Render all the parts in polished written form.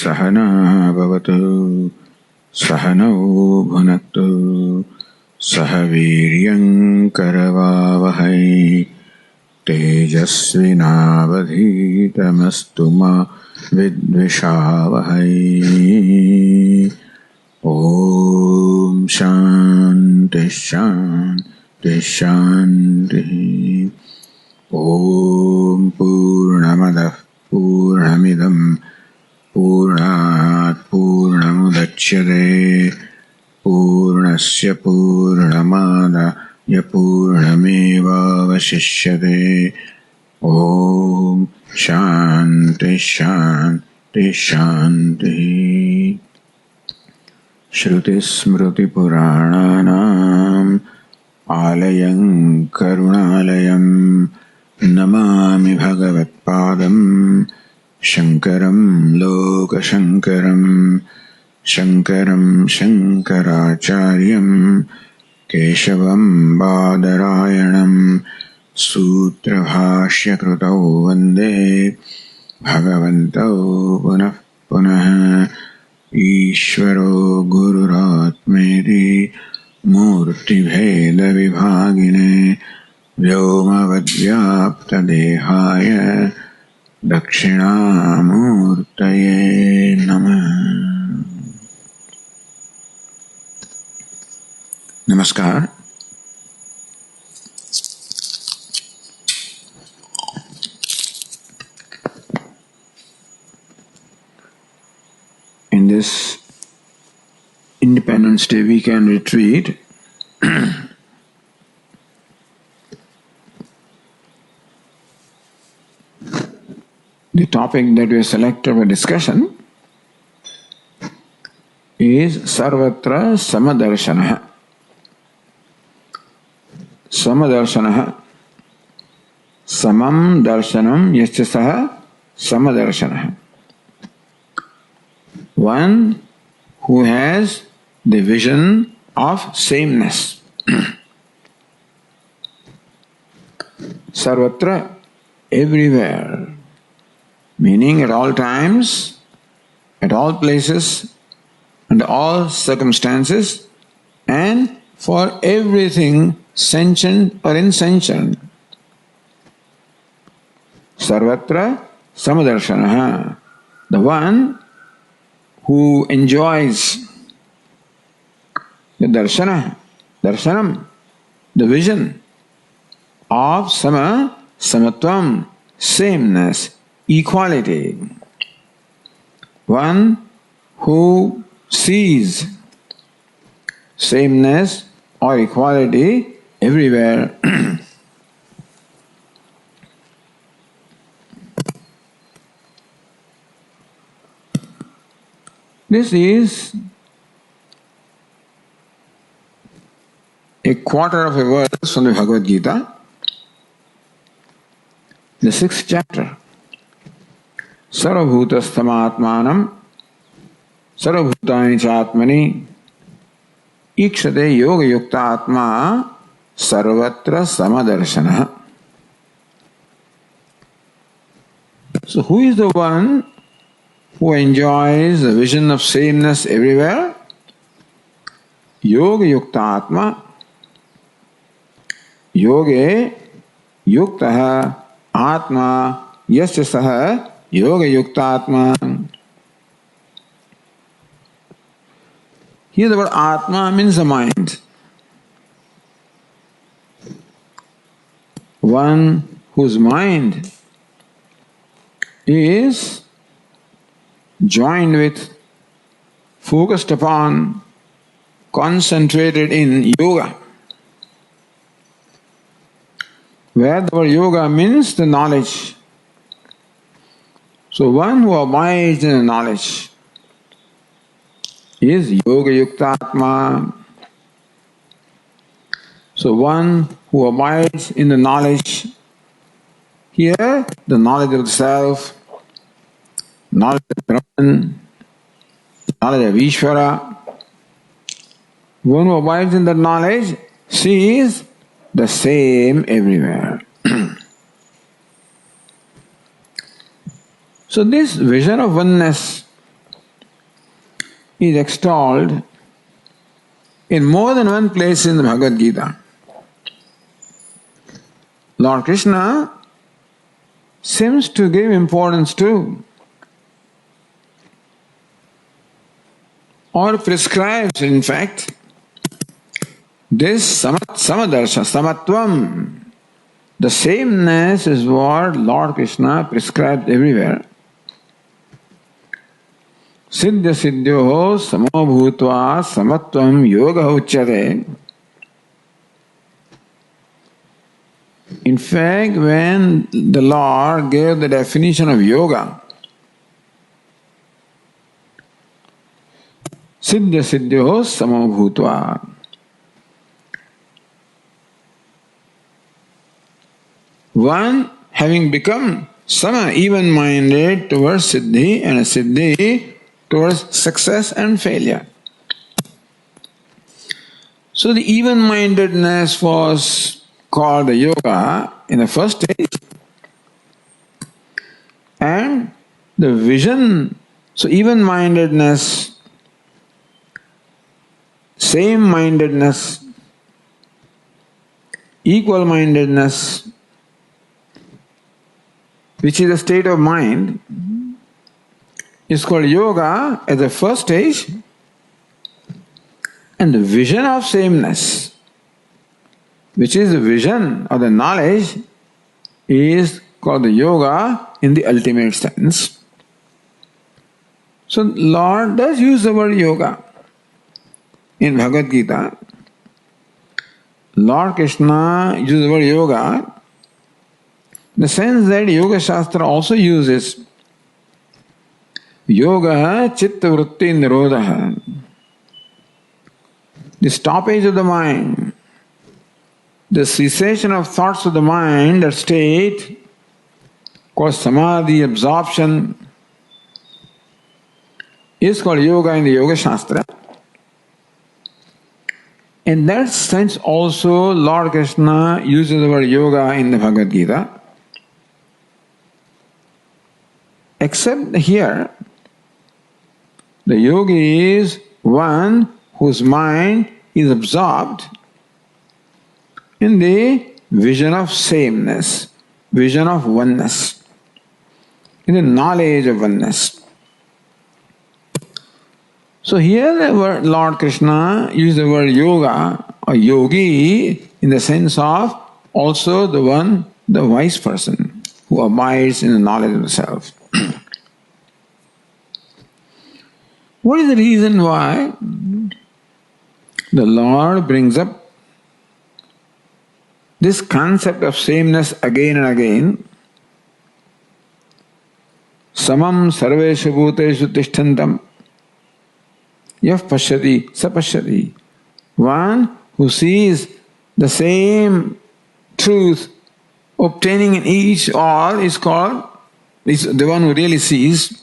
सहना भवतु सहनौ भुनक्तु सह वीर्यं करवावहै तेजस्विनावधीतमस्तु मा विद्विषावहै। ओम शांति शांति शांति। ओम पूर्णमदः पूर्णमिदं पूर्णात् पूर्णमुदच्यते पूर्णस्य पूर्णमादाय पूर्णमेवावशिष्यते। ओम शांति शांति शांति। श्रुतिस्मृतिपुराणानाम् आलयं करुणालयं नमामि भगवत्पादं शङ्करं लोकशङ्करं शङ्करं शङ्कराचार्यं केशवं बादरायणं सूत्रभाष्यकृतौ वन्दे भगवन्तौ पुनः पुनः। ईश्वरो गुरुरात्मेति मूर्तिभेदविभागिने व्योमवद्व्याप्तदेहाय दक्षिणामूर्तये नमः। नमस्कार। In this Independence Day weekend retreat, the topic that we selected for discussion is sarvatra sama-darśhanaḥ. Sama-darśhanaḥ. Samam darshanam yasya saha sama-darśhanaḥ. One who has the vision of sameness. Sarvatra, everywhere, meaning at all times, at all places, under all circumstances, and for everything sentient or insentient. Sarvatra sama-darśhanaḥ, the one who enjoys the darshanam, the vision of samatvam, sameness, equality. One who sees sameness or equality everywhere. This is a quarter of a verse from the Bhagavadgītā, the 6th chapter. Sarva-bhūta-stham ātmānaṁ, sarva-bhūtāni chātmani, īkṣhate yoga-yuktātmā, sarvatra sama-darśhanaḥ. So who is the one who enjoys the vision of sameness everywhere? Yoga-yuktātmā. Yoge yuktah ātmā yasya saha yoga-yuktātmā. Here the word ātmā means the mind. One whose mind is joined with, focused upon, concentrated in yoga. Where the word yoga means the knowledge. So one who abides in the knowledge is yoga-yuktātmā. So one who abides in the knowledge, here the knowledge of the self, knowledge of Brahman, knowledge of Ishvara. One who abides in that knowledge sees the same everywhere. So this vision of oneness is extolled in more than one place in the Bhagavad-gītā. Lord Krishna seems to give importance to or prescribes, in fact, this sama-darśhanaḥ, samatvam. The sameness is what Lord Krishna prescribed everywhere. Siddhya siddhyoho samo-bhūtva samatvam yoga-yuktāte. In fact, when the Lord gave the definition of yoga, siddhya siddhyoho samo-bhūtva, one having become sama, even-minded towards siddhi, and a siddhi towards success and failure. So the even-mindedness was called the yoga in the first stage, and the vision, so even-mindedness, same-mindedness, equal-mindedness, which is a state of mind, is called yoga at the first stage, and the vision of sameness, which is the vision of the knowledge, is called the yoga in the ultimate sense. So Lord does use the word yoga in Bhagavad-gītā. Lord Krishna uses the word yoga in the sense that Yoga Shastra also uses yoga chitta vritti nirodha, the stoppage of the mind, the cessation of thoughts of the mind, that state called samadhi, absorption, is called yoga in the Yoga Shastra. In that sense also Lord Krishna uses the word yoga in the Bhagavad-gītā. Except here, the yogi is one whose mind is absorbed in the vision of sameness, vision of oneness, in the knowledge of oneness. So here the word Lord Krishna uses the word yoga or yogi in the sense of also the one, the wise person who abides in the knowledge of the self. What is the reason why the Lord brings up this concept of sameness again and again? Samam sarveshu bhūteshu tishtantam yah pashyati sa pashyati. One who sees the same truth obtaining in each all is called, is the one who really sees.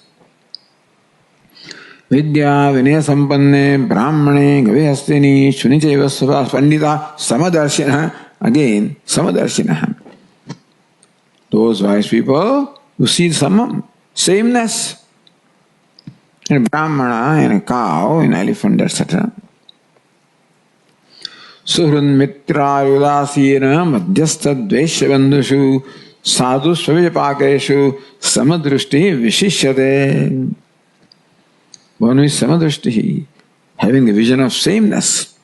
Vidya vinaya sampanne brahmane gavihastini shunichaiva pandita sama-darśhanaḥ. Again, sama-darśhanaḥ. Those wise people who see samam, sameness, in a brahmana, in a cow, in an elephant, etc. Suhrun mitra yudasina madhyastha dveshya bandhushu sadhu svavijapakeshu samadrushti vishishate. One who is samadrushti, having the vision of sameness,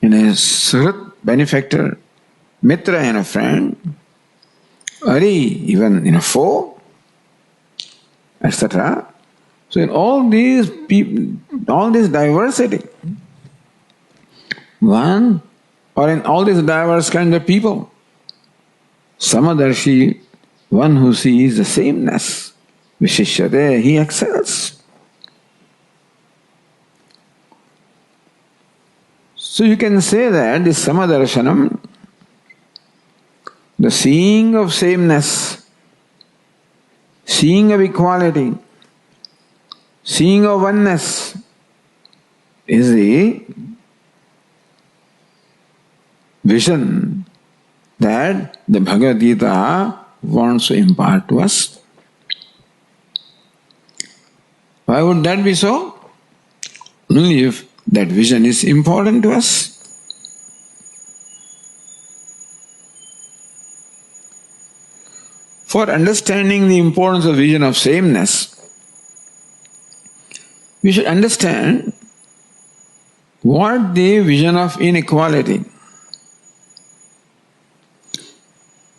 in a suhrit, benefactor, mitra, and a friend, ari, even in a foe, etc. So in all these people, all this diversity, one, or in all these diverse kinds of people, samadarshi, one who sees the sameness, vishishate, he excels. So you can say that this sama-darśhanam, the seeing of sameness, seeing of equality, seeing of oneness, is the vision that the Bhagavad-gītā wants to impart to us. Why would that be so? only if that vision is important to us. For understanding the importance of vision of sameness, we should understand what the vision of inequality.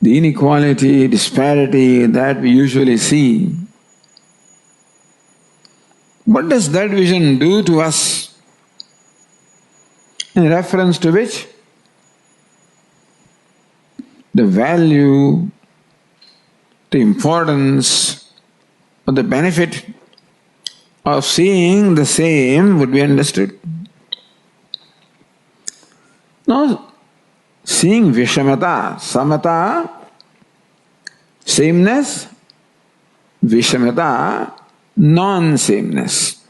The inequality, disparity that we usually see. What does that vision do to us? In reference to which the value, the importance, or the benefit of seeing the same would be understood. Now, seeing vishamata, samata, sameness, vishamata, non-sameness,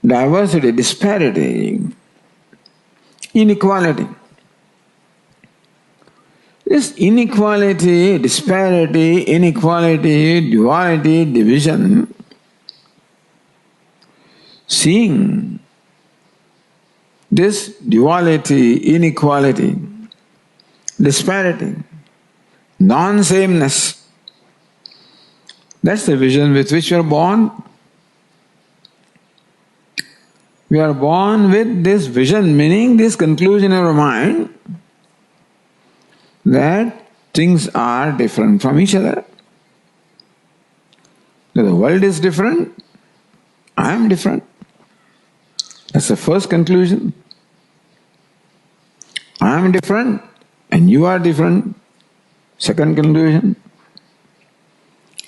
diversity, disparity, inequality. This inequality, disparity, inequality, duality, division, seeing this duality, inequality, disparity, non-sameness, that's the vision with which we are born. We are born with this vision, meaning this conclusion in our mind that things are different from each other. That the world is different, I am different. That's the first conclusion. I am different and you are different. Second conclusion.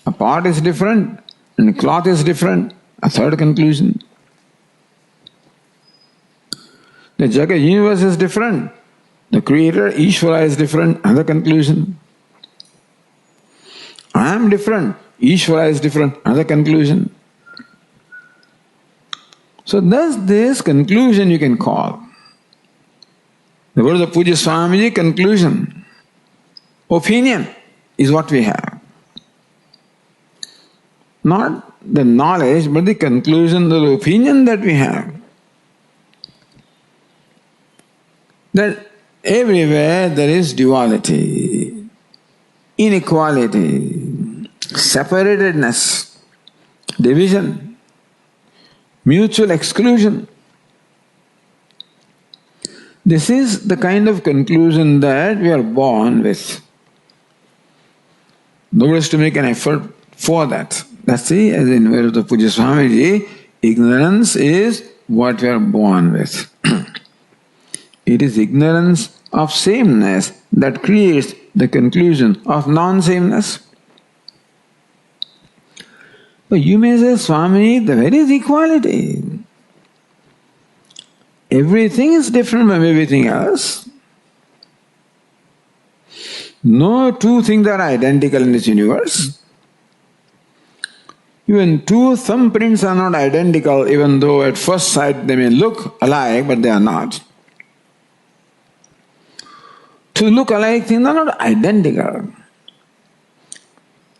A pot is different and a cloth is different. A third conclusion. The Jagat universe is different. The Creator, Ishvara, is different. Another conclusion. I am different. Ishvara is different. Another conclusion. So thus this conclusion you can call. The words of Pujya Swamiji, conclusion. Opinion is what we have. Not the knowledge, but the conclusion, the opinion that we have. That everywhere there is duality, inequality, separatedness, division, mutual exclusion. This is the kind of conclusion that we are born with. Nobody has to make an effort for that. That's the, as in words of Pujya Swamiji, ignorance is what we are born with. It is ignorance of sameness that creates the conclusion of non-sameness. But you may say, Swami, there is equality. Everything is different from everything else. No two things are identical in this universe. Even two thumbprints are not identical, even though at first sight they may look alike, but they are not. Two look-alike things are not identical.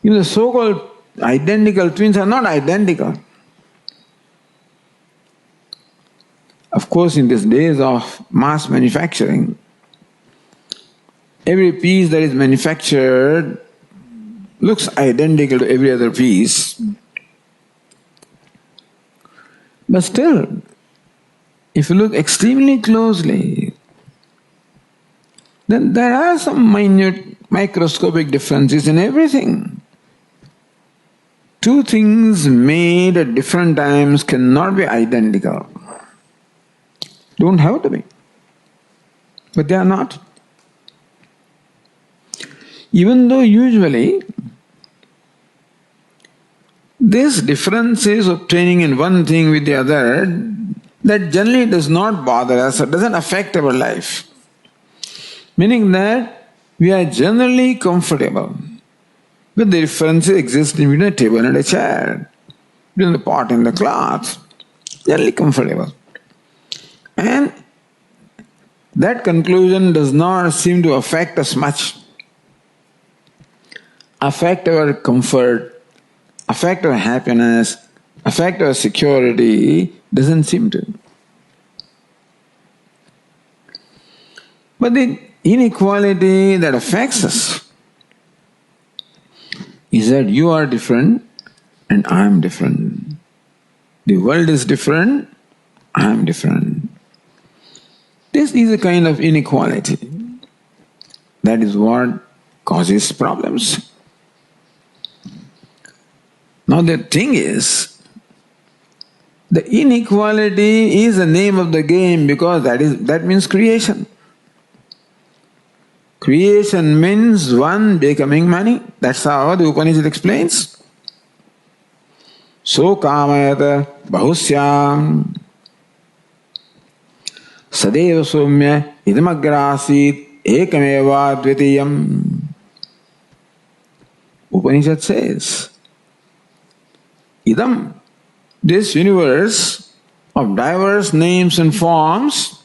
Even the so-called identical twins are not identical. Of course, in these days of mass manufacturing, every piece that is manufactured looks identical to every other piece. But still, if you look extremely closely, then there are some minute microscopic differences in everything. Two things made at different times cannot be identical. Don't have to be. But they are not. Even though usually this difference is obtaining in one thing with the other, that generally does not bother us, it doesn't affect our life. Meaning that we are generally comfortable with the differences existing between a table and a chair, between the pot and the cloth, generally comfortable. And that conclusion does not seem to affect us much, affect our comfort, affect our happiness, affect our security, Doesn't seem to. But the inequality that affects us is that you are different and I am different. The world is different, I am different. This is a kind of inequality. That is what causes problems. Now the thing is, the inequality is the name of the game because that means creation. Creation means one becoming many. That's how the Upanishad explains. So kamayata bahusyam sadeva soumya idamagrasit ekameva dvitiyam. Upanishad says, idam, this universe of diverse names and forms,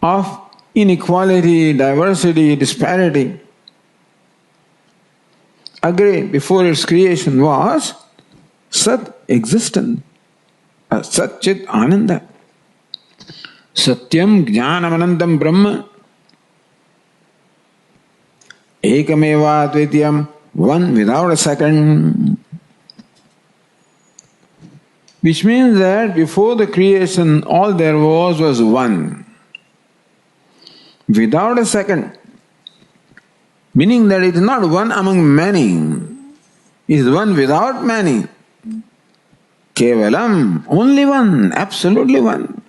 of inequality, diversity, disparity, agree, before its creation was Sat existent, Sat Chit Ananda, Satyam Jnanam Anandam Brahma, Ekameva Dvitiyam, one without a second. Which means that before the creation all there was one, without a second. Meaning that it is not one among many, it is one without many. Kevalam, only one, absolutely one.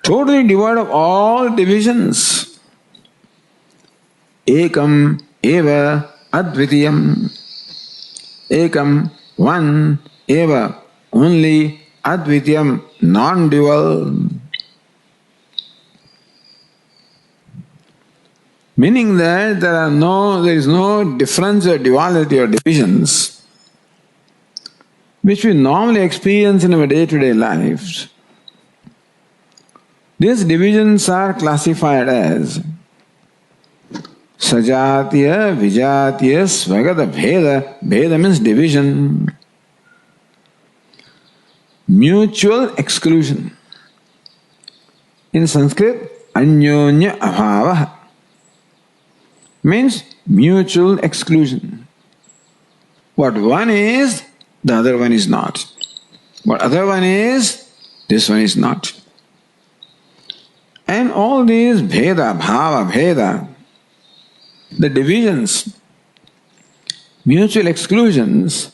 Totally devoid of all divisions. Ekam eva advitiyam. Ekam, one, eva, only, advitiyam, non-dual. Meaning that there is no difference or duality or divisions which we normally experience in our day-to-day lives. These divisions are classified as sajatiya, vijatiya, svagata, bheda. Bheda means division. Mutual exclusion. In Sanskrit, anyonya abhava means mutual exclusion. What one is, the other one is not. What other one is, this one is not. And all these bheda, bhava, bheda, the divisions, mutual exclusions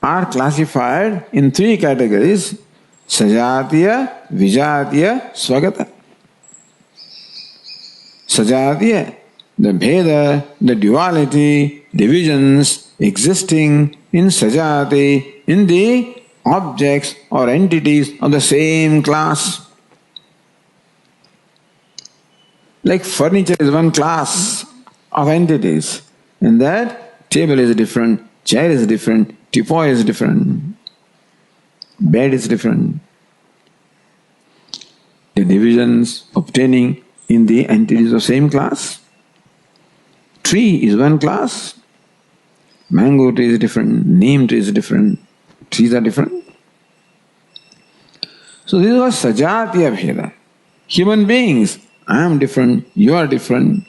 are classified in three categories: sajatiya, vijatiya, svagata. Sajatiya, the bheda, the duality, divisions existing in sajati, in the objects or entities of the same class. Like furniture is one class of entities, and that table is different, chair is different, teapot is different, bed is different. The divisions obtaining in the entities of same class. Tree is one class, mango tree is different, neem tree is different, trees are different. So this was sajatiya bheda. Human beings, I am different, you are different.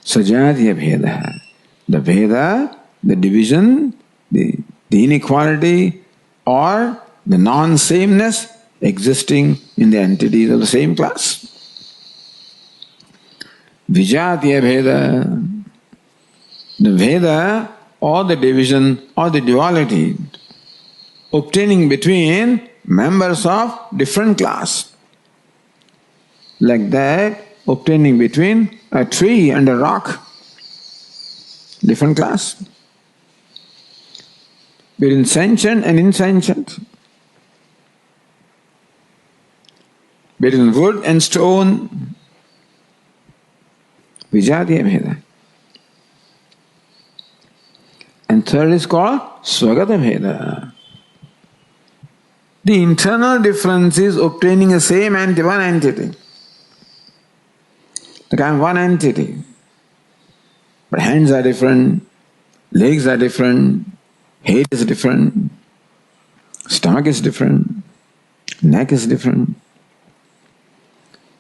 Sajatiya bheda. The bheda, the division, the inequality or the non-sameness existing in the entities of the same class. Vijatiya bheda, the bheda or the division or the duality obtaining between members of different class. Like that, obtaining between a tree and a rock, different class. Between sentient and insentient, between wood and stone. Vijatiya bheda. And third is called svagata bheda. The internal difference is obtaining a same one entity. Like I am one entity, but hands are different, legs are different, head is different, Stomach is different. Neck is different.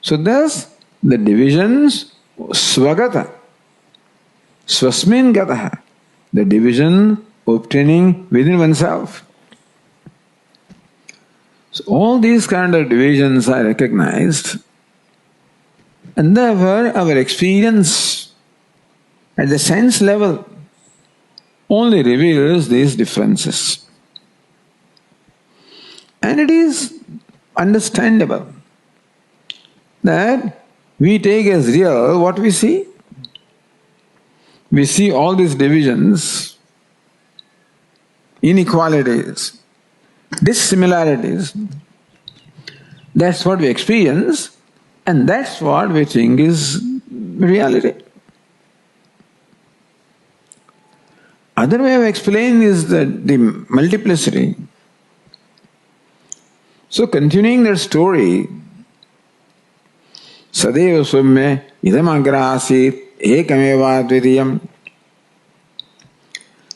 So thus, the divisions, svagata, swasmin gataha, the division obtaining within oneself. So all these kind of divisions are recognized, and therefore our experience at the sense level only reveals these differences. And it is understandable that we take as real what we see. We see all these divisions, inequalities, dissimilarities. That's what we experience, and that's what we think is reality. Other way of explaining is the multiplicity. So continuing that story, Sadeva Swamme idam agra asit ekameva dvitiyam.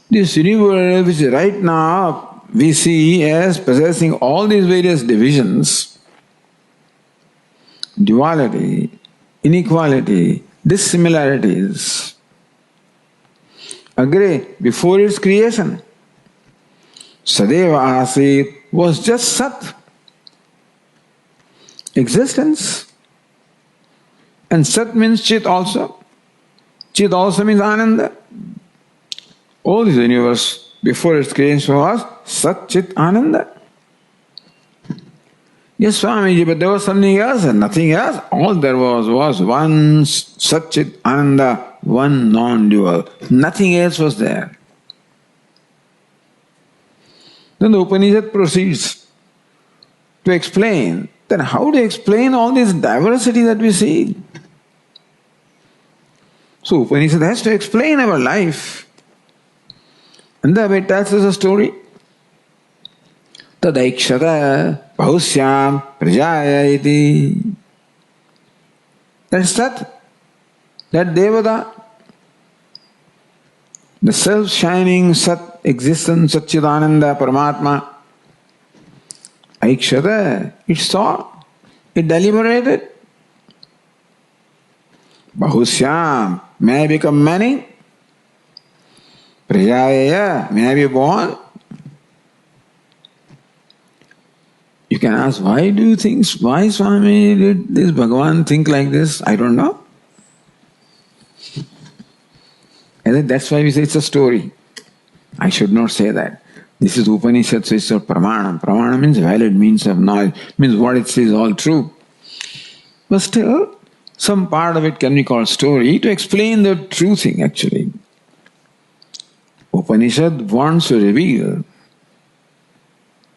This universe which right now we see as possessing all these various divisions, duality, inequality, dissimilarities, agre, before its creation, Sadeva asit was just Sat, existence. And Sat means Chit also. Chit also means Ananda. All this universe before its creation was Sat Chit Ananda. Yes, Swamiji, but there was something else and nothing else. All there was one Sat Chit Ananda, one non-dual. Nothing else was there. Then the Upanishad proceeds to explain that how to explain all this diversity that we see. So Upanishad has to explain our life. And thereby it tells us a story. Tad īkṣhate bahusyam prajaya iti. That's Sat, that Devata, the self-shining Sat existence, Satchidananda Paramatma. Īkṣhate, it saw, it deliberated. Bahusyam, may I become many? Prajaya, may I be born? You can ask, why do you think, why Swami did this Bhagavan think like this? I don't know. And that's why we say it's a story. I should not say that. This is Upanishad, so it's a pramāṇam. Pramāṇam means valid means of knowledge, means what it says is all true. But still, some part of it can be called story to explain the true thing actually. Upanishad wants to reveal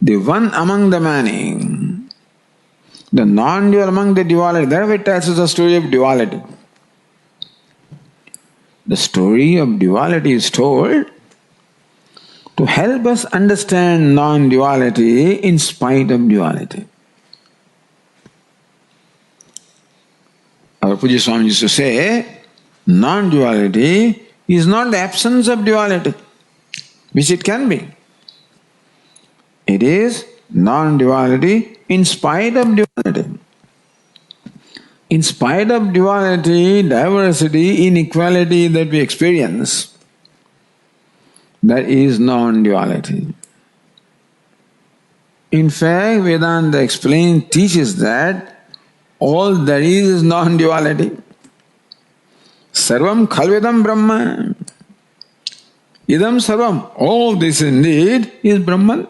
the one among the many, the non-dual among the duality. Therefore it tells us the story of duality. The story of duality is told to help us understand non-duality in spite of duality. Our Pujya Swami used to say, non-duality is not the absence of duality, which it can be. It is non-duality in spite of duality. In spite of duality, diversity, inequality that we experience, that is non-duality. In fact, Vedanta teaches that all there is non-duality. Sarvam khalvedam Brahma. Idam sarvam. All this indeed is Brahman.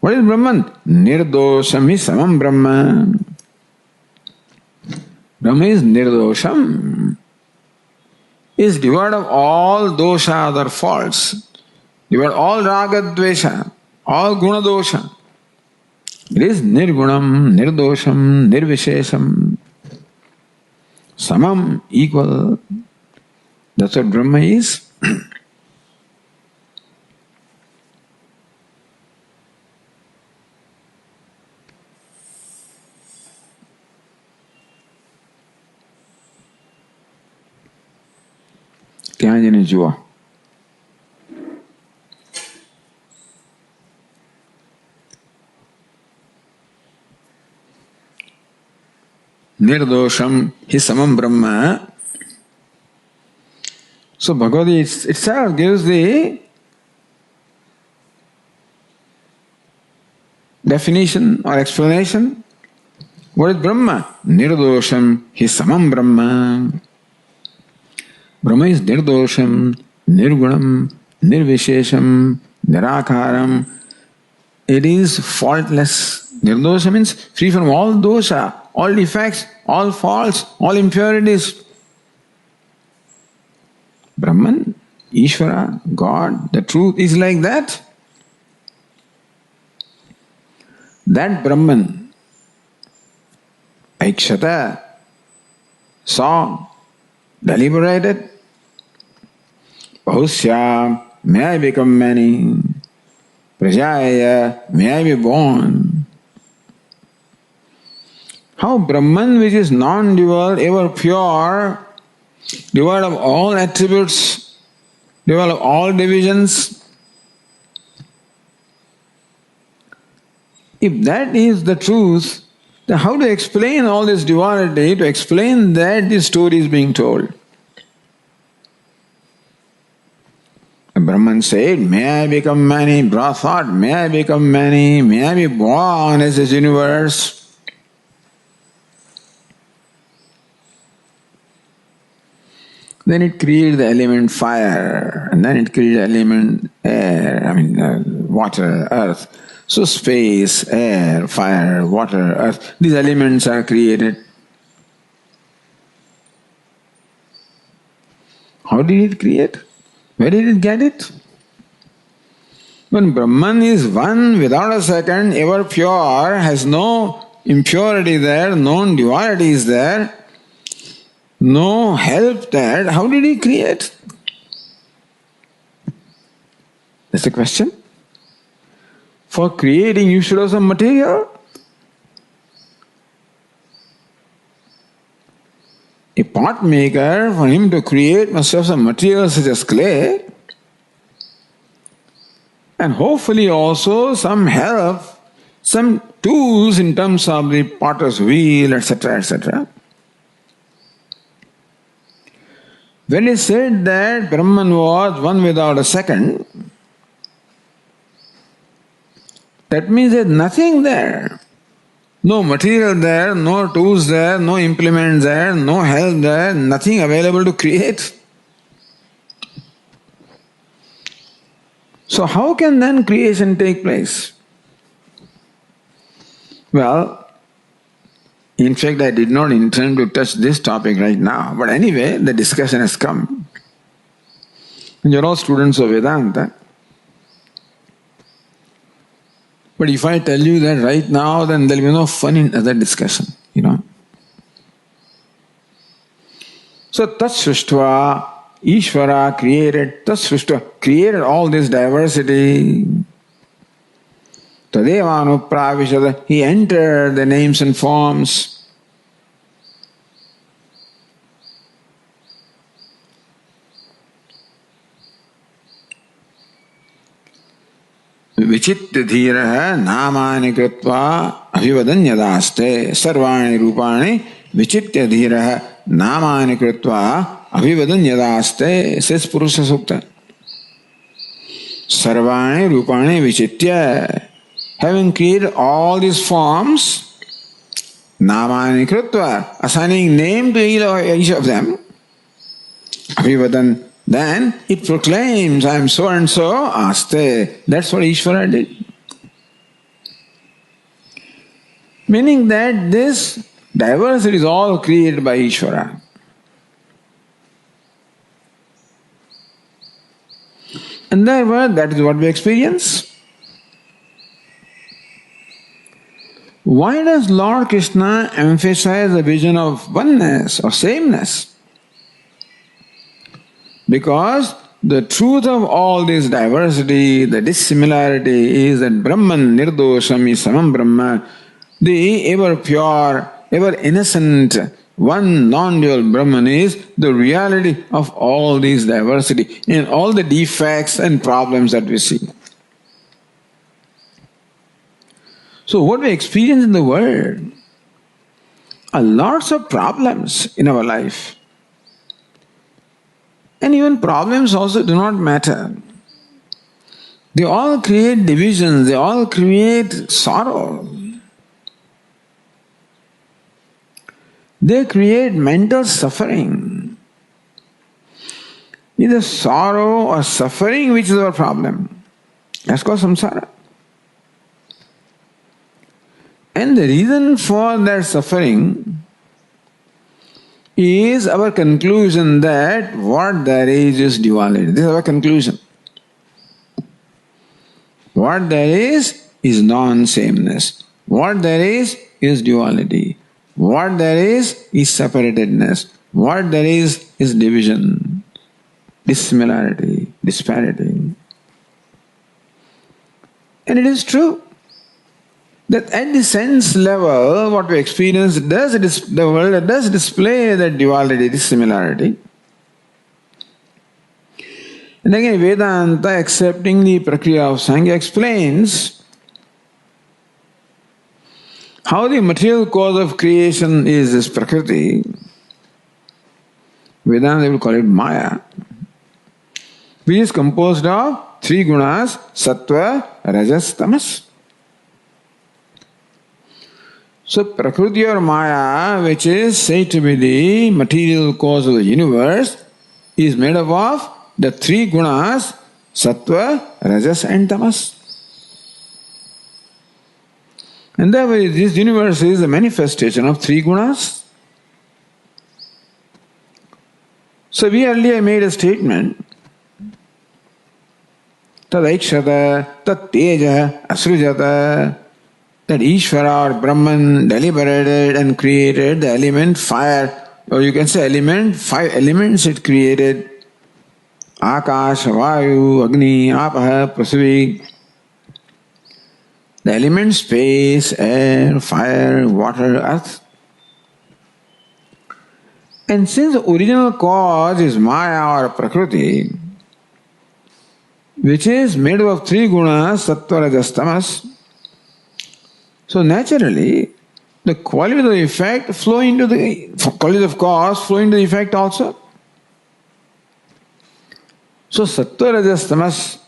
What is Brahman? Nirdosham hi samam Brahma. Brahma is nirdosham. Is devoid of all dosha or faults. Devoid of all raga dvesha, all guna dosha. It is nirgunam, nirdosham, nirvishesham. Samam, equal. That's what Brahma is. ત્યાં જઈને જુઓ. nirdosham hi samam brahma. So Bhagavadgītā itself gives the definition or explanation. What is Brahma? Nirdosham hi samam Brahma. Brahma is nirdosham, nirgunam, nirvishesham, nirakaram. It is faultless. Nirdosha means free from all dosha, all defects, all faults, all impurities. Brahman, Ishvara, God, the truth is like that. That Brahman, īkṣhate, saw, deliberated, Bahusya, may I become many, Prajaya, may I be born. How Brahman, which is non-dual, ever pure, devoid of all attributes, devoid of all divisions. If that is the truth, then how to explain all this duality, to explain that this story is being told? And Brahman said, may I become many, Brahma thought, may I become many, may I be born as this universe. Then it created the element fire, and then it created the element air, water, earth. So space, air, fire, water, earth, these elements are created. How did it create? Where did it get it? When Brahman is one without a second, ever pure, has no impurity there, no duality is there, no help there, how did he create? That's the question. For creating, you should have some material. A pot maker, for him to create, must have some material such as clay, and hopefully also some help, some tools in terms of the potter's wheel, etc., etc. When he said that Brahman was one without a second, that means there's nothing there. No material there, no tools there, no implements there, no help there, nothing available to create. So how can then creation take place? Well, in fact, I did not intend to touch this topic right now, but anyway, the discussion has come. And you're all students of Vedanta. But if I tell you that right now, then there will be no fun in other discussion, So, tat srishtva, Ishvara created all this diversity. Tadevanu pravishada, he entered the names and forms. Vichitya dhiraha namani kritva abhivadanyadaste sarvani rupani vichitya dhiraha namani kritva abhivadanyadaste, says Purusha Sukta. Sarvani rupani vichitya, having created all these forms, namani kritva, assigning name to each of them, abhivadan, then it proclaims, I am so and so, aste. That's what Ishvara did. Meaning that this diversity is all created by Ishvara. And therefore, that is what we experience. Why does Lord Krishna emphasize the vision of oneness or sameness? Because the truth of all this diversity, the dissimilarity is that Brahman nirdosham is samam Brahma, the ever pure, ever innocent, one non-dual Brahman is the reality of all these diversity and all the defects and problems that we see. So what we experience in the world, are lots of problems in our life. And even problems also do not matter. They all create divisions, they all create sorrow. They create mental suffering. Either sorrow or suffering which is our problem. That's called samsara. And the reason for that suffering is our conclusion that what there is duality. This is our conclusion. What there is non-sameness. What there is duality. What there is separatedness. What there is division, dissimilarity, disparity. And it is true that at the sense level, what we experience the world does display that duality, dissimilarity. And again, Vedanta, accepting the Prakriya of Sankhya, explains how the material cause of creation is this Prakriti. Vedanta, they will call it Maya, which is composed of three gunas, sattva, rajas, tamas. So Prakriti or Maya, which is said to be the material cause of the universe, is made up of the three gunas, sattva, rajas and tamas. And therefore this universe is a manifestation of three gunas. So we earlier made a statement, tad īkṣhate, tad teja, asrujata, that Ishvara or Brahman deliberated and created the element fire, or you can say element, 5 elements it created. Akash, Vayu, Agni, Apaha, Prasivi. The elements space, air, fire, water, earth. And since the original cause is Maya or Prakriti, which is made up of three gunas, sattva, rajas, tamas, so naturally, the qualities of the effect flow into the qualities of cause flow into the effect also. So sattva, rajas, tamas,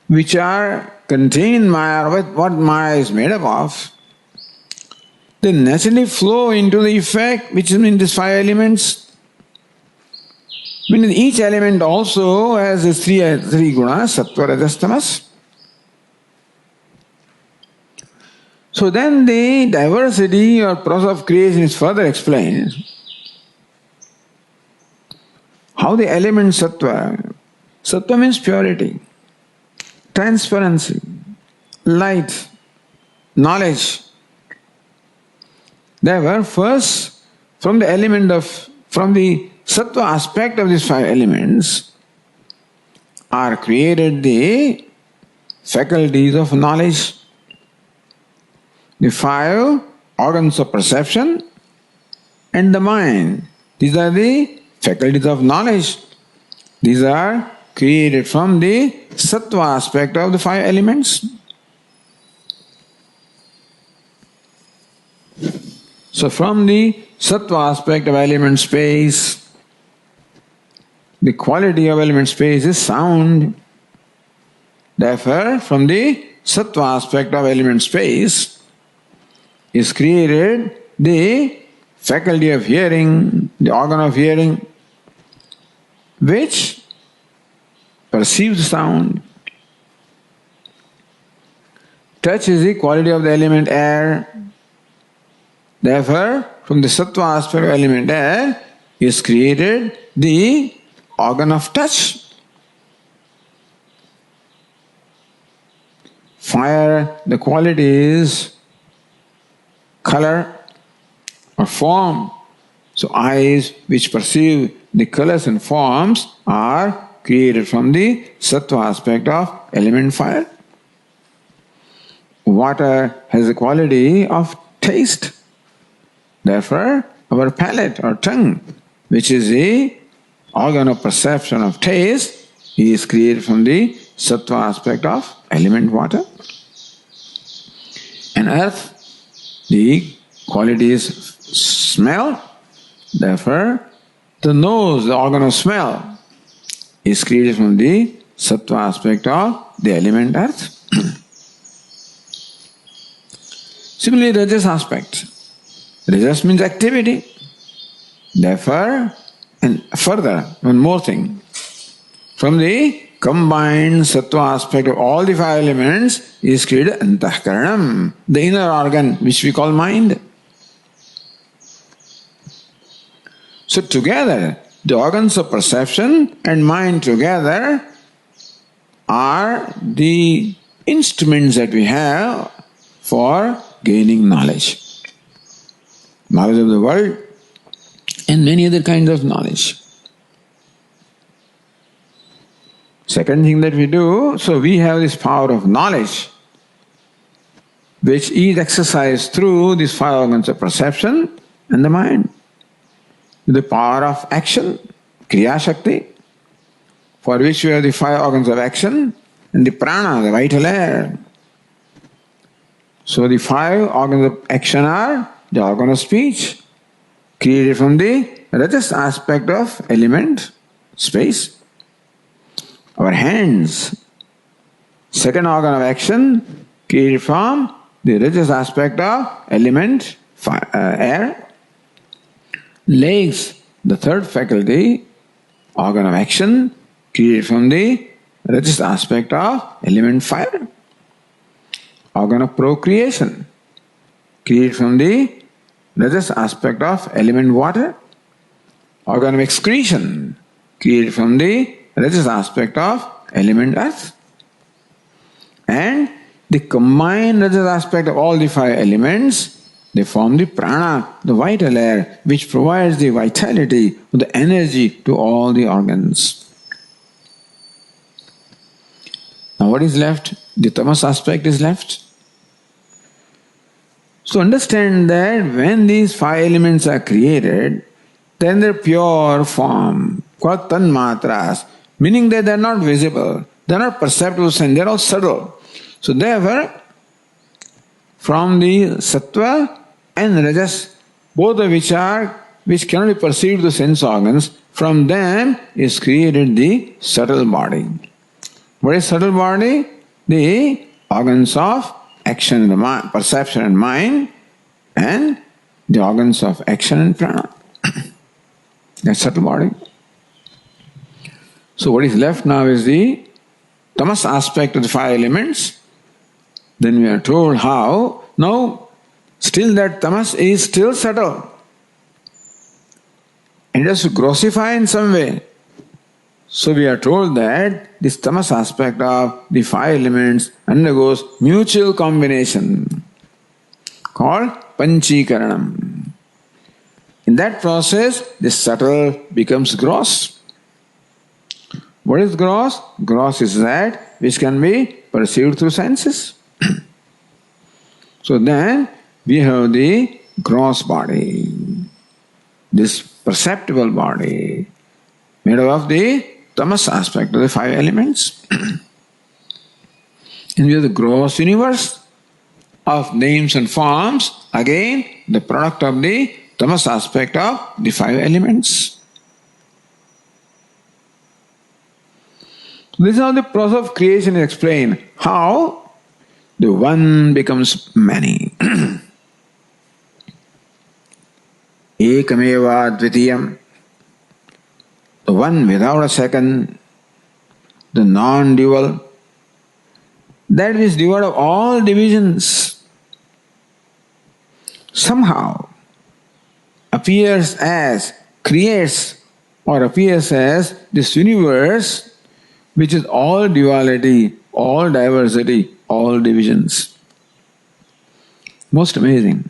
which are contained in Maya, what Maya is made up of, they naturally flow into the effect which is in these 5 elements. Meaning each element also has these three gunas, sattva, rajas, tamas. So then the diversity or process of creation is further explained. How the element sattva means purity, transparency, light, knowledge. Therefore, first from the sattva aspect of these 5 elements are created the faculties of knowledge. The 5 organs of perception and the mind. These are the faculties of knowledge. These are created from the sattva aspect of the 5 elements. So from the sattva aspect of element space, the quality of element space is sound. Therefore, from the sattva aspect of element space, is created the faculty of hearing, the organ of hearing, which perceives sound. Touch is the quality of the element air. Therefore, from the sattva aspect of element air is created the organ of touch. Fire, the quality is color or form. So eyes which perceive the colors and forms are created from the sattva aspect of element fire. Water has the quality of taste. Therefore, our palate or tongue, which is the organ of perception of taste, is created from the sattva aspect of element water. And earth, the quality is smell. Therefore, the nose, the organ of smell, is created from the sattva aspect of the element earth. Similarly, rajas aspect. Rajas means activity. Therefore, and further, one more thing. From the combined sattva aspect of all the five elements is created antahkaranam, the inner organ which we call mind. So together, the organs of perception and mind together are the instruments that we have for gaining knowledge. Knowledge of the world and many other kinds of knowledge. Second thing that we do, so we have this power of knowledge which is exercised through these five organs of perception and the mind. The power of action, kriya shakti, for which we have the five organs of action, and the prana, the vital air. So the five organs of action are the organ of speech, created from the rajas aspect of element, space. Our hands, second organ of action, created from the rajas aspect of element, air. Legs, the third faculty, organ of action, created from the rajas aspect of element fire. Organ of procreation, created from the rajas aspect of element water. Organ of excretion, created from the rajas aspect of element earth. And the combined rajas aspect of all the five elements, they form the prana, the vital air, which provides the vitality, the energy to all the organs. Now what is left? The tamas aspect is left. So understand that when these five elements are created, then their pure form, called tanmatras, meaning that they are not visible, they are not perceptible, and they are all subtle. So therefore, from the sattva and rajas, both of which cannot be perceived with the sense organs, from them is created the subtle body. What is subtle body? The organs of action, the mind, perception and mind, and the organs of action and prana. That's subtle body. So what is left now is the tamas aspect of the five elements. Then we are told how. Now, still that tamas is still subtle. And it has to grossify in some way. So we are told that this tamas aspect of the five elements undergoes mutual combination called panchikaranam. In that process, the subtle becomes gross. What is gross? Gross is that which can be perceived through senses. So then we have the gross body, this perceptible body, made up of the tamas aspect of the five elements. And we have the gross universe of names and forms, again the product of the tamas aspect of the five elements. This is how the process of creation is explained. How the one becomes many. Ekameva dvitiyam. The one without a second, the non-dual, that is devoid of all divisions, somehow appears as, creates or appears as this universe which is all duality, all diversity, all divisions. Most amazing.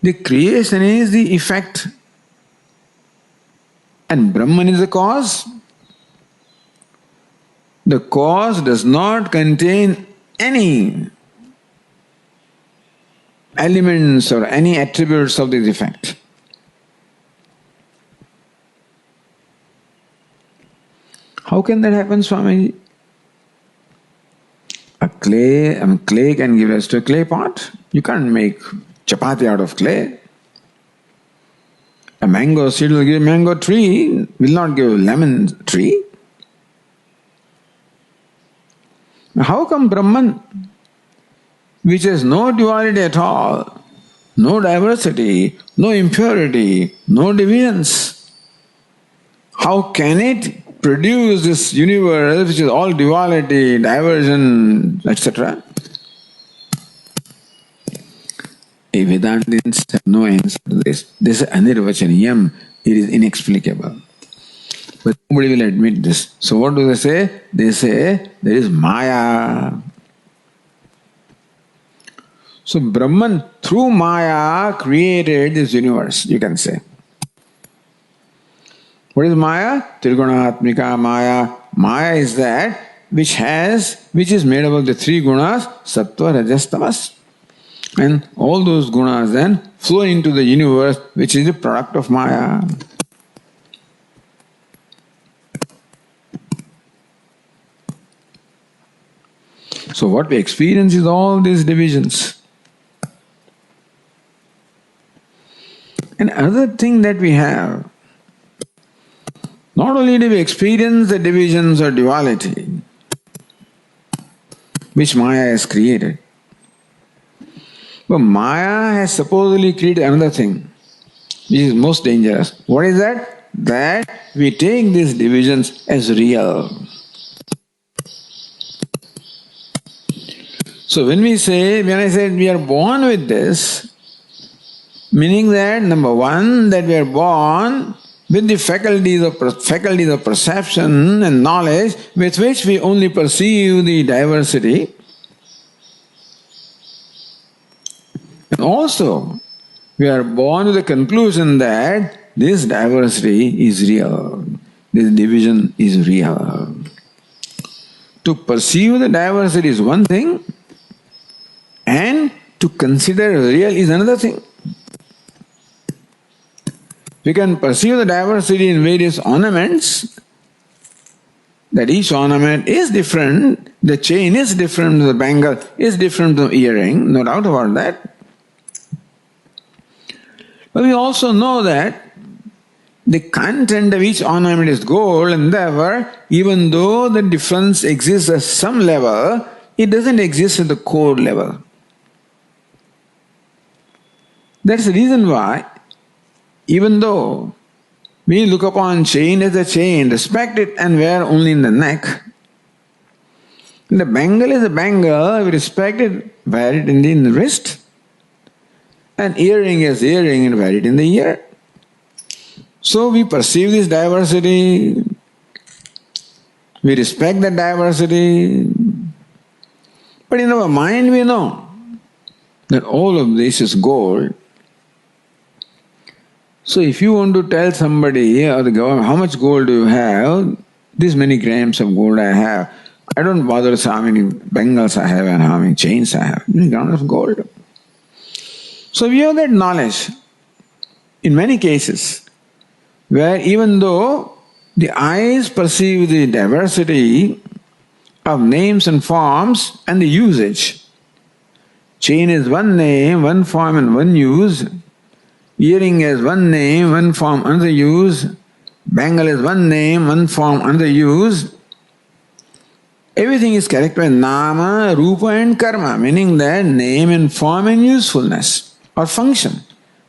The creation is the effect and Brahman is the cause. The cause does not contain any elements or any attributes of this effect. How can that happen, Swamiji? Clay can give rise to a clay pot. You can't make chapati out of clay. A mango seed will give a mango tree, will not give a lemon tree. How come Brahman, which has no duality at all, no diversity, no impurity, no divisions, how can it produce this universe which is all duality, diversion, etc.? Vedantins have no answer to this. This is anirvachaniyam. It is inexplicable. But nobody will admit this. So what do they say? They say there is Maya. So Brahman through Maya created this universe, you can say. What is Maya? Triguna-atmika Maya. Maya is that which is made up of the three gunas, sattva, rajas, tamas. And all those gunas then flow into the universe which is the product of Maya. So what we experience is all these divisions. And another thing that we have, not only do we experience the divisions or duality which Maya has created, but Maya has supposedly created another thing which is most dangerous. What is that? That we take these divisions as real. So when I say we are born with this, meaning that number one, that we are born with the faculties of perception and knowledge with which we only perceive the diversity. And also, we are born with the conclusion that this diversity is real, this division is real. To perceive the diversity is one thing, and to consider real is another thing. We can perceive the diversity in various ornaments, that each ornament is different, the chain is different, the bangle is different from the earring, no doubt about that. But we also know that the content of each ornament is gold, and therefore, even though the difference exists at some level, it doesn't exist at the core level. That's the reason why, even though we look upon chain as a chain, respect it and wear only in the neck, and the bangle is a bangle, we respect it, wear it in the wrist, and earring is earring and wear it in the ear. So we perceive this diversity, we respect that diversity, but in our mind we know that all of this is gold. So if you want to tell somebody or the government, how much gold do you have? This many grams of gold I have. I don't bother how many bangles I have and how many chains I have. Many grams of gold. So we have that knowledge in many cases where even though the eyes perceive the diversity of names and forms and the usage, chain is one name, one form and one use, earring is one name, one form, another use, bangle is one name, one form, another use. Everything is characterized by nama, rupa and karma, meaning that name and form and usefulness or function.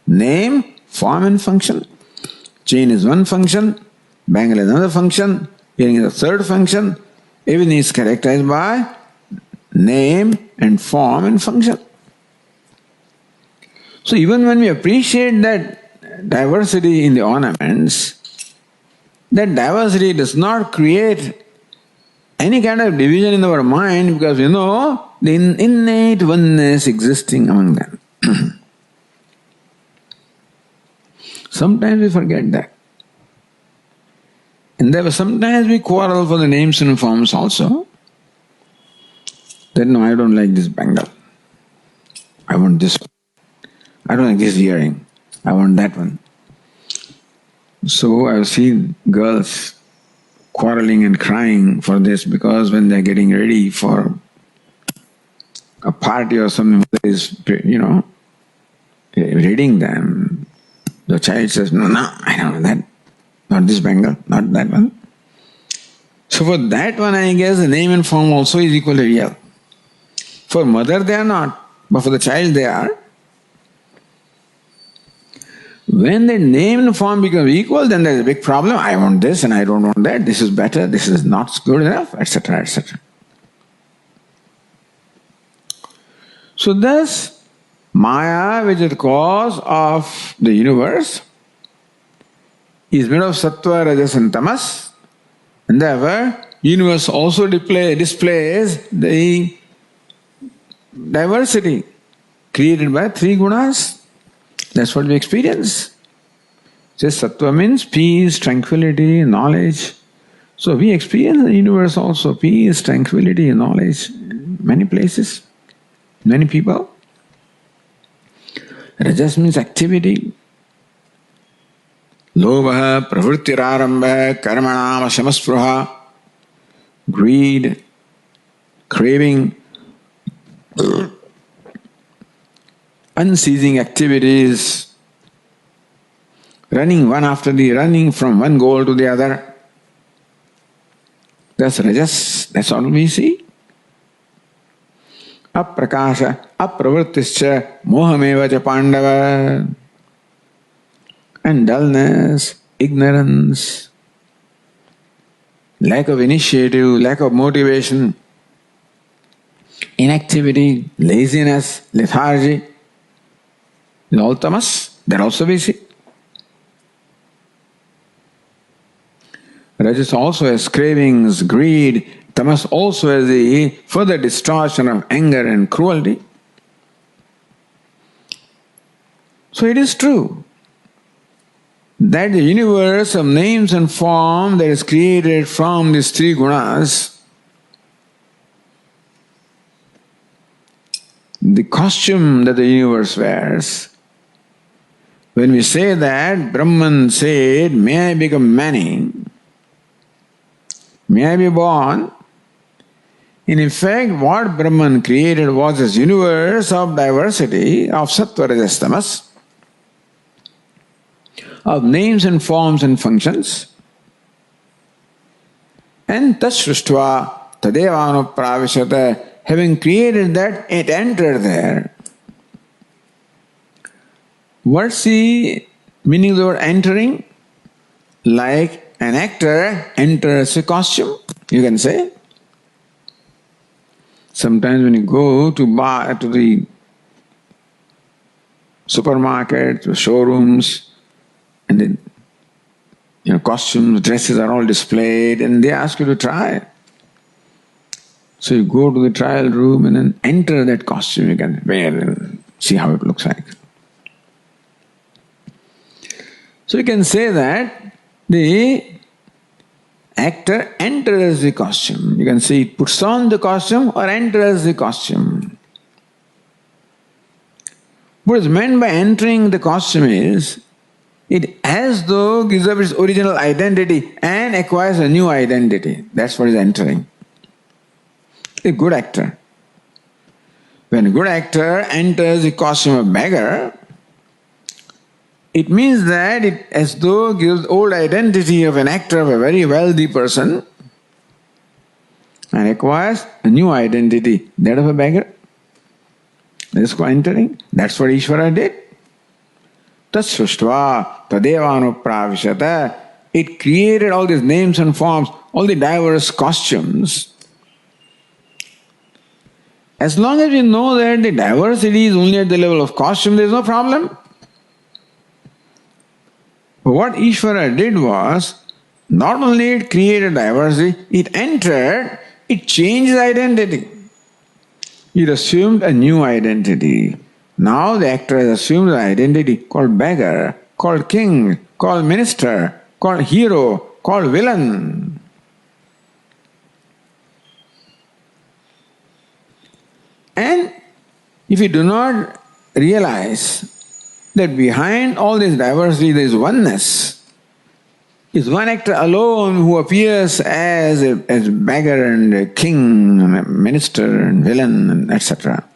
Name, form and function. Chain is one function, bangle is another function, earring is a third function. Everything is characterized by name and form and function. So even when we appreciate that diversity in the ornaments, that diversity does not create any kind of division in our mind because we know the innate oneness existing among them. Sometimes we forget that. And there sometimes we quarrel for the names and forms also. Then no, I don't like this bangle. I want this one. I don't like this earring. I want that one. So I've seen girls quarreling and crying for this because when they're getting ready for a party or something is, reading them. The child says, no, I don't know that. Not this bangle, not that one. So for that one, I guess the name and form also is equally real. For mother they are not, but for the child they are. When the name and form become equal, then there is a big problem. I want this and I don't want that. This is better, this is not good enough, etc., etc. So thus, Maya, which is the cause of the universe, is made of sattva, rajas and tamas, and therefore universe also displays the diversity created by three gunas. That's what we experience. Just sattva means peace, tranquility, knowledge. So we experience the universe also, peace, tranquility, knowledge, many places, many people. Rajas means activity. Lobha, pravrittirarambha, karmanam, shamaspruha, greed, craving, unceasing activities, running from one goal to the other. That's rajas, that's all we see. Aprakasha, apravrittischa, mohameva cha pandava. And dullness, ignorance, lack of initiative, lack of motivation, inactivity, laziness, lethargy, is all tamas. That also we see. Rajas also has cravings, greed. Tamas also has the further distortion of anger and cruelty. So it is true that the universe of names and form that is created from these three gunas, the costume that the universe wears, when we say that Brahman said, may I become many, may I be born, in effect what Brahman created was this universe of diversity of sattva, rajas, tamas, of names and forms and functions, and tashrushtva tadeva-anupravishata, having created that, it entered there. What's the meaning of the word entering? Like an actor enters a costume, you can say. Sometimes when you go to the supermarket, to showrooms, and then, costumes, dresses are all displayed, and they ask you to try. So you go to the trial room and then enter that costume. You can wear and see how it looks like. So you can say that the actor enters the costume. You can say he puts on the costume or enters the costume. What is meant by entering the costume is, it as though gives up its original identity and acquires a new identity. That's what is entering. A good actor. When a good actor enters the costume of beggar, it means that it as though gives old identity of an actor, of a very wealthy person, and acquires a new identity, that of a beggar. That is called entering. That's what Ishvara did. Tashrushtva tadeva-anupravishata. It created all these names and forms, all the diverse costumes. As long as we know that the diversity is only at the level of costume, there is no problem. But what Ishvara did was, not only it created diversity, it entered, it changed identity. It assumed a new identity. Now the actor has assumed an identity called beggar, called king, called minister, called hero, called villain. And if you do not realize that behind all this diversity there is oneness, is one actor alone who appears as beggar and king, and minister and villain, and etc.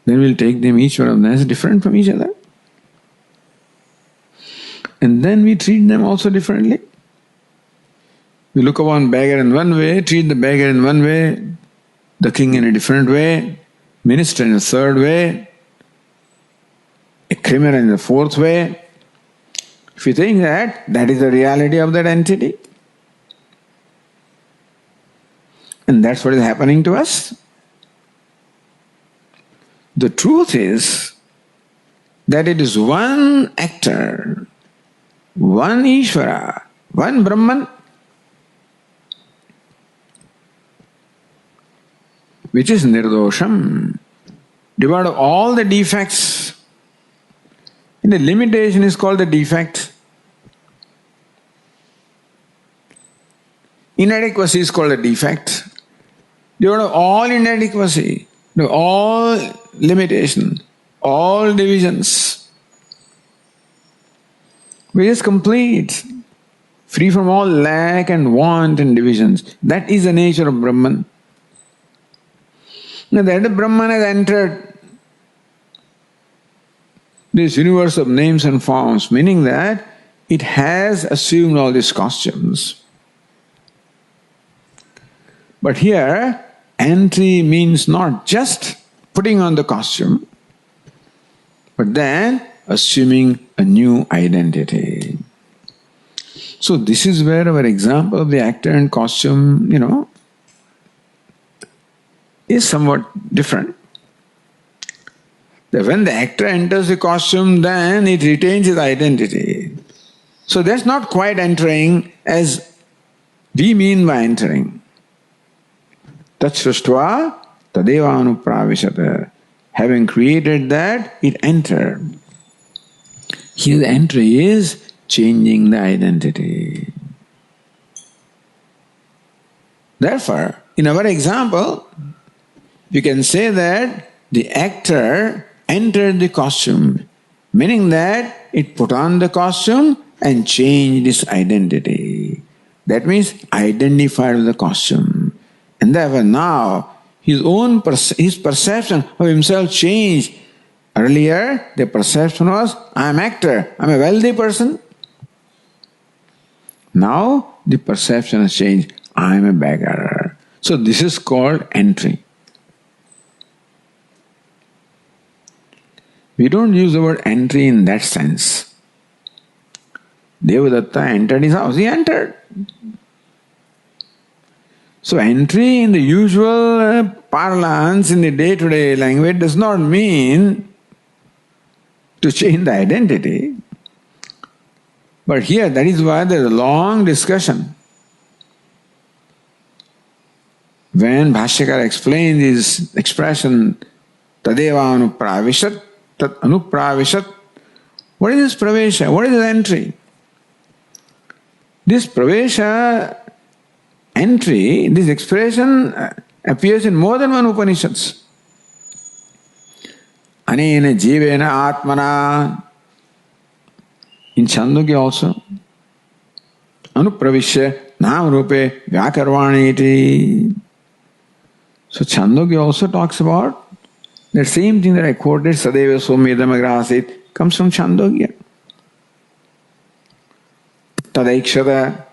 then we'll take them, each one of them as different from each other. And then we treat them also differently. We look upon beggar in one way, treat the beggar in one way, the king in a different way, minister in a third way, a criminal in the fourth way. If you think that, that is the reality of that entity. And that's what is happening to us. The truth is that it is one actor, one Ishvara, one Brahman, which is nirdosham, devoid of all the defects. And the limitation is called the defect. Inadequacy is called a defect. Devoid of all inadequacy, all limitation, all divisions. Which is complete, free from all lack and want and divisions. That is the nature of Brahman. Now that the Brahman has entered this universe of names and forms, meaning that it has assumed all these costumes. But here, entry means not just putting on the costume, but then assuming a new identity. So this is where our example of the actor and costume, is somewhat different. That when the actor enters the costume, then it retains his identity. So that's not quite entering as we mean by entering. Tat sruštva tadeva anupravishat. Having created that, it entered. Here the entry is changing the identity. Therefore, in our example, you can say that the actor entered the costume, meaning that it put on the costume and changed its identity. That means identified with the costume. And therefore now his perception of himself changed. Earlier the perception was, I am actor, I am a wealthy person. Now the perception has changed, I am a beggar. So this is called entry. We don't use the word entry in that sense. Devadatta entered his house, he entered. So entry in the usual parlance, in the day-to-day language, does not mean to change the identity. But here, that is why there is a long discussion. When Bhashyakara explains this expression, tadeva anupravishat, tat anupravishat, what is this pravesha? What is this entry? This pravesha, entry, this expression appears in more than one Upanishads. Anena jivena ātmānaṁ, in Chandogya also. Anupravishya nāma-rūpe vyakarvāni iti. So Chandogya also talks about that same thing that I quoted, sadeva somedam agrāsit, comes from Chandogya. Tad īkṣhate,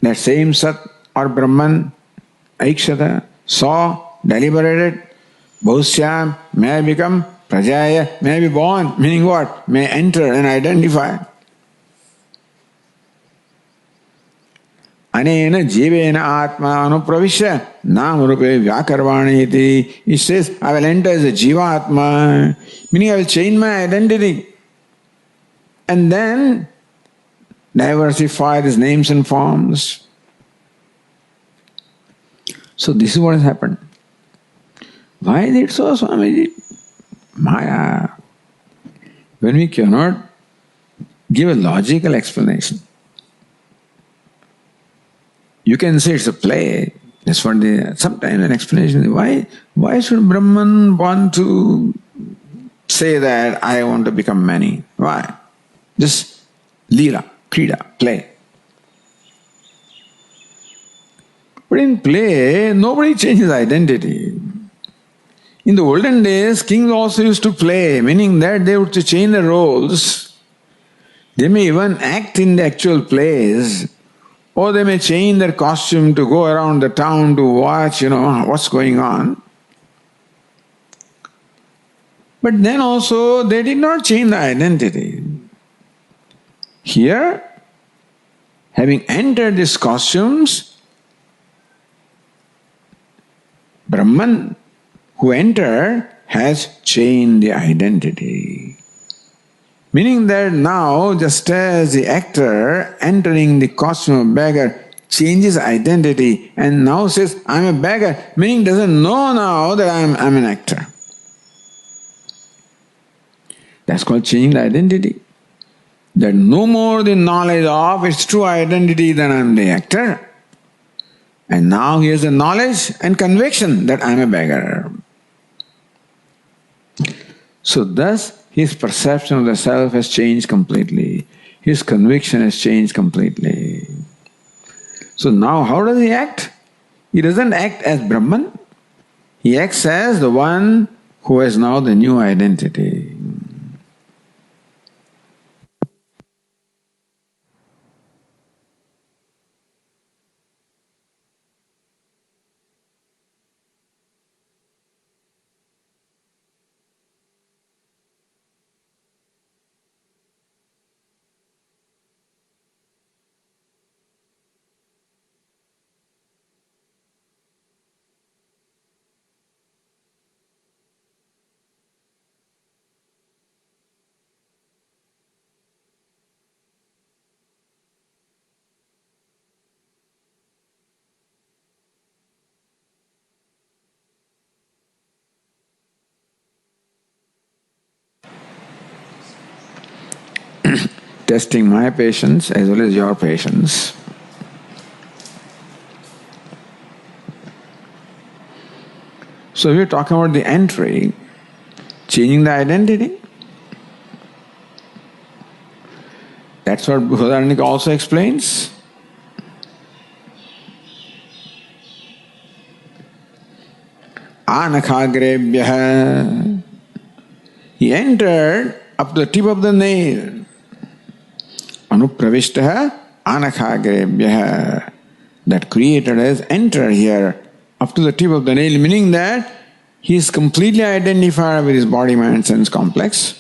that same Sat or Brahman, īkṣhate, saw, deliberated, bhusyam, may I become, prajaya, may I be born, meaning what? May enter and identify. Anena jivena ātmā anupravishya nāma-rūpe vyakarvāni iti. He says, I will enter as a jiva-atma, meaning I will change my identity. And then diversify these names and forms. So this is what has happened. Why is it so, Swamiji? Maya. When we cannot give a logical explanation. You can say it's a play. That's what sometimes an explanation is, why should Brahman want to say that I want to become many? Why? Just lila, krida, play. But in play, nobody changes identity. In the olden days, kings also used to play, meaning that they would change the roles. They may even act in the actual plays, or they may change their costume to go around the town to watch, what's going on. But then also they did not change the identity. Here, having entered these costumes, Brahman who entered has changed the identity. Meaning that now, just as the actor entering the costume of beggar changes identity and now says, I'm a beggar, meaning doesn't know now that I'm an actor. That's called changing the identity. That no more the knowledge of its true identity than I'm the actor. And now he has the knowledge and conviction that I'm a beggar. So thus his perception of the self has changed completely. His conviction has changed completely. So now how does he act? He doesn't act as Brahman. He acts as the one who has now the new identity. Testing my patience as well as your patience. So we're talking about the entry, changing the identity. That's what Bhagavadgītā also explains. Ānakhagrevyaha. He entered up to the tip of the nail. Anupravishtaha ānakhagrevyaha. That creator has entered here up to the tip of the nail, meaning that he is completely identified with his body, mind, sense complex.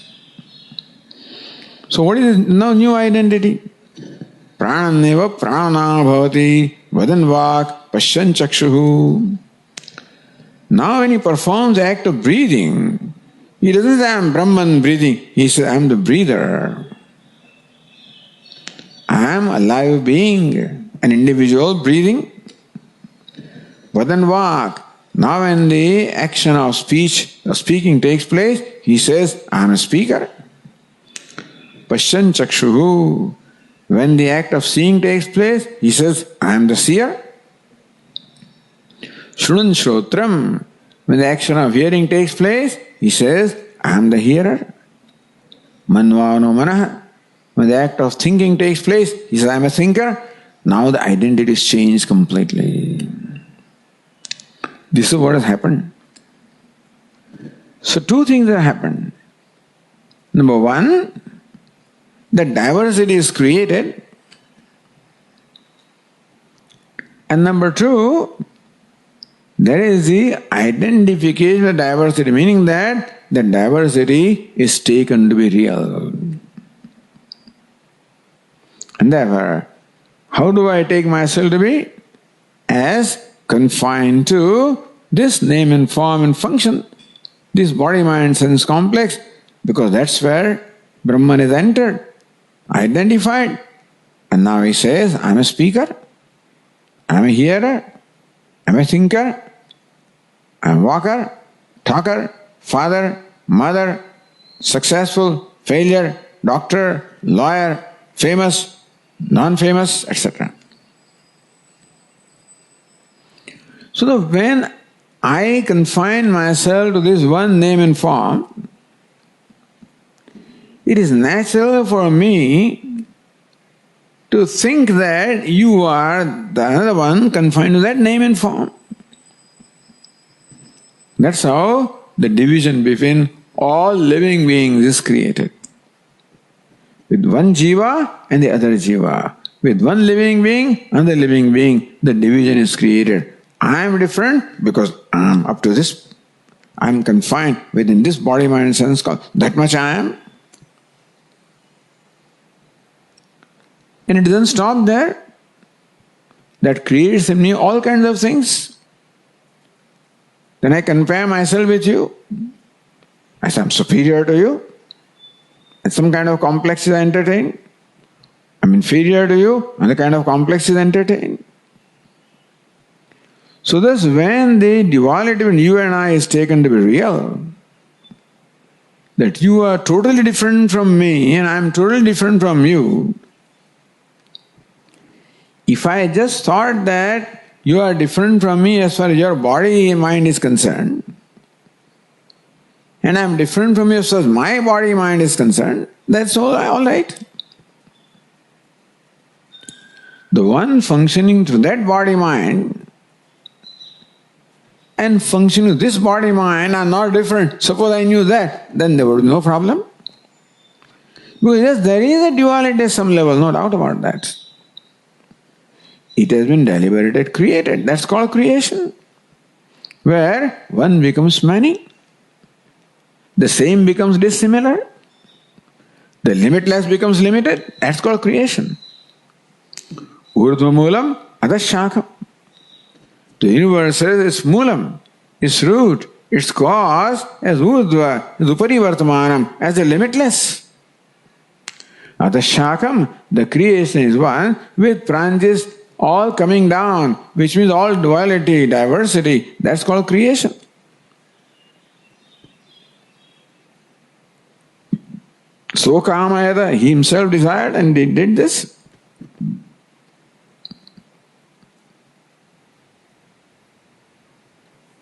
So what is his now new identity? Prananeva prana bhavati vadan vak pashyan chakshuhu. Now when he performs the act of breathing, he doesn't say, I'm Brahman breathing. He says, I'm the breather. I am a live being, an individual breathing. Vadan vak. Now when the action of speaking takes place, he says, I am a speaker. Pashyan chakshuhu. When the act of seeing takes place, he says, I am the seer. Shrunun shrotram. When the action of hearing takes place, he says, I am the hearer. Manvano manah. When the act of thinking takes place, he says, I am a thinker. Now the identity is changed completely. This is what has happened. So two things have happened. Number one, the diversity is created. And number two, there is the identification of diversity, meaning that the diversity is taken to be real. And therefore, how do I take myself to be? As confined to this name and form and function, this body, mind, sense complex, because that's where Brahman is entered, identified. And now he says, I'm a speaker, I'm a hearer, I'm a thinker, I'm a walker, talker, father, mother, successful, failure, doctor, lawyer, famous, non-famous, etc. So that when I confine myself to this one name and form, it is natural for me to think that you are the other one confined to that name and form. That's how the division between all living beings is created. With one jiva and the other jiva. With one living being and the living being, the division is created. I am different because I am up to this. I am confined within this body, mind and sense called. That much I am. And it doesn't stop there. That creates in me all kinds of things. Then I compare myself with you. I say I'm superior to you. And some kind of complex is entertained. I'm inferior to you, and the kind of complex is entertained. So thus when the duality between you and I is taken to be real, that you are totally different from me and I am totally different from you, if I just thought that you are different from me as far as your body and mind is concerned, and I am different from you as far as my body and mind is concerned, that's all right. The one functioning through that body-mind and functioning with this body-mind are not different. Suppose I knew that, then there would be no problem. Because yes, there is a duality at some level, no doubt about that. It has been deliberated, created. That's called creation. Where one becomes many, the same becomes dissimilar, the limitless becomes limited. That's called creation. Urdhva-mūlam adhā-shākham. The universe says its mūlam, its root, its cause as urdhva, as upari-vartamānaṁ, as the limitless. Adhā-shākham, the creation is one with branches all coming down, which means all duality, diversity. That's called creation. So kāmayata, he himself desired and did this.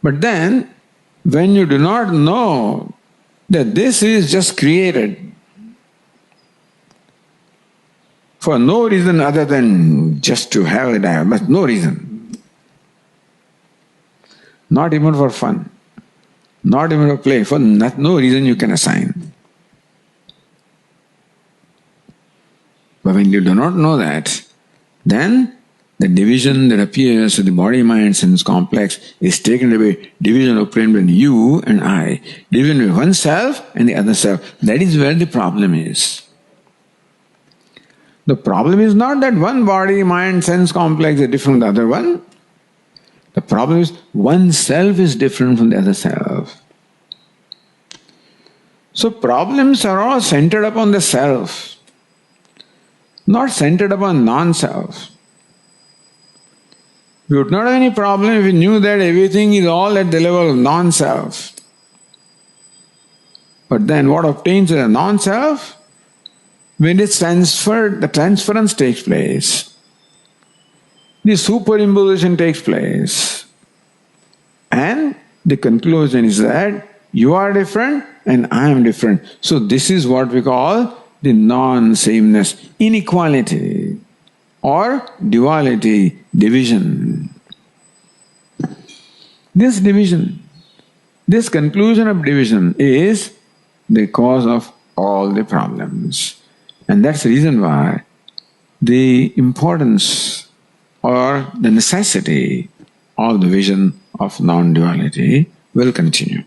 But then, when you do not know that this is just created for no reason other than just to have it, but no reason. Not even for fun, not even for play, for no reason you can assign. But when you do not know that, then the division that appears to the body-mind sense complex is taken to be division of between you and I, division between one self and the other self. That is where the problem is. The problem is not that one body-mind sense complex is different from the other one. The problem is one self is different from the other self. So problems are all centered upon the self, not centered upon non-self. We would not have any problem if we knew that everything is all at the level of non-self. But then what obtains as a non-self? When it's transferred, the transference takes place. The superimposition takes place. And the conclusion is that you are different and I am different. So this is what we call the non-sameness, inequality or duality, division. This division, this conclusion of division is the cause of all the problems. And that's the reason why the importance or the necessity of the vision of non-duality will continue.